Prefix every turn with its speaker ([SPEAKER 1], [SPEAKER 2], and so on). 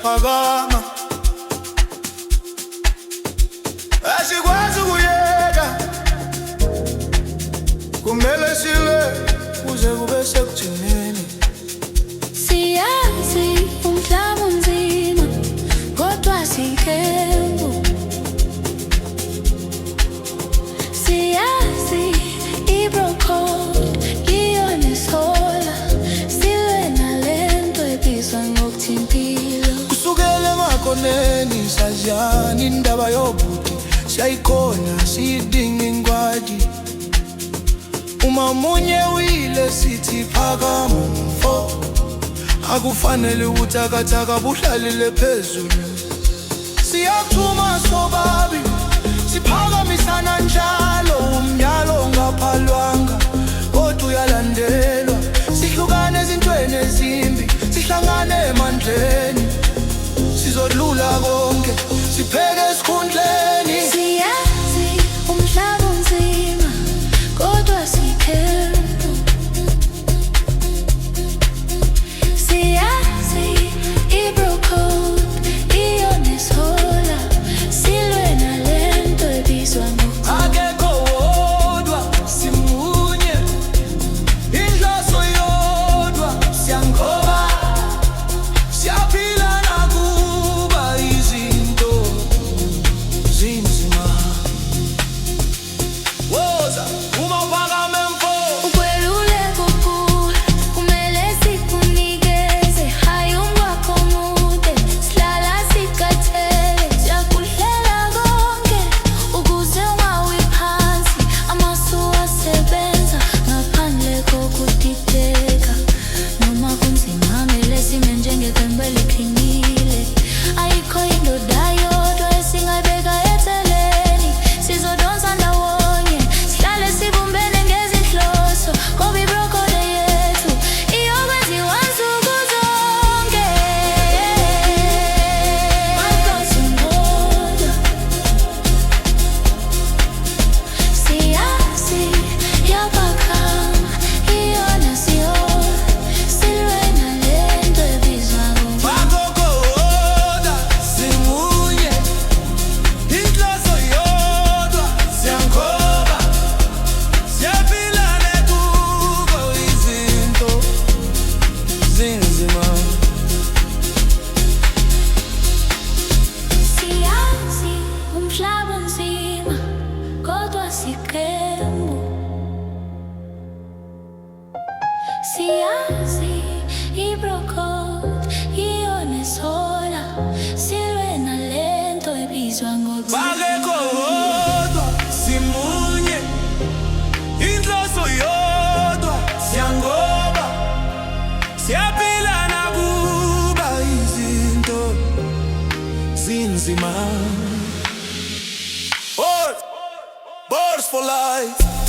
[SPEAKER 1] siyaphakama, asikwazi ukuyeka, kumele silwe kuze kube sekugcineni.
[SPEAKER 2] Siyazi umhlaba unzima, kodwa siqembu. Siyazi i-Brocode yiyo nesola, silwe nalento ebizwa ngokuthi impilo.
[SPEAKER 1] Kusukela emakhoneni saziyani indaba yobuthi, siyayikhona siyidinga ingwaji. Uma munye wile sithi phakama mfo, akufanele ubuthakathaka buhlalele phezulu. Siyathuma sobabi, siphakamisana njalo, umnyalo ongaphalwanga kodwa uyalandelwa. Sihlukane ezintweni ezimbi, sihlangane emandleni, sizodlula konke, sipheke esikhundleni.
[SPEAKER 2] Siyazi umhlaba unzima, kodwa siqembu. Siyazi i-Brocode yiyo nesola, silwe nalento ebizwa ngokuthi
[SPEAKER 1] Akekho wodwa, simunye, inhloso yodwa, siyanqoba, siyaphila nakuba izinto zinzima. Woza uma uphakama mfo,
[SPEAKER 2] ukweluleka okukhulu kumele sikunikeze, hhayi umngwakho omude, sihlala sicathele, siyakuhlela konke ukuze ungawi phansi. Amasu asebenza ngaphandle kokudideka, noma kunzima mele sime njengeqembu eliqinile. Ayikho indoda yodwa esingayibeka eceleni, sizodonsa ndawonye, sihlale sibumbene ngezinhloso, ngoba i-Brocode yethu iyokwenziwa nsuku zonke. Masingoda, siyazi yaphakama, iyona siyola, silwe nalento ebizwa ngokuthi
[SPEAKER 1] akekho wodwa, simunye, inhloso yodwa, siyanqoba, siyaphila nakuba izinto zinzima.
[SPEAKER 2] siyazi umhlaba unzima, kodwa siqembu. Siyazi i-Brocode yiyo nesola, silwe nalento ebizwa ngokuthi
[SPEAKER 1] Akekho wodwa, simunye, inhloso yodwa, siyanqoba, siyaphila nakuba izinto zinzima. Bars for life.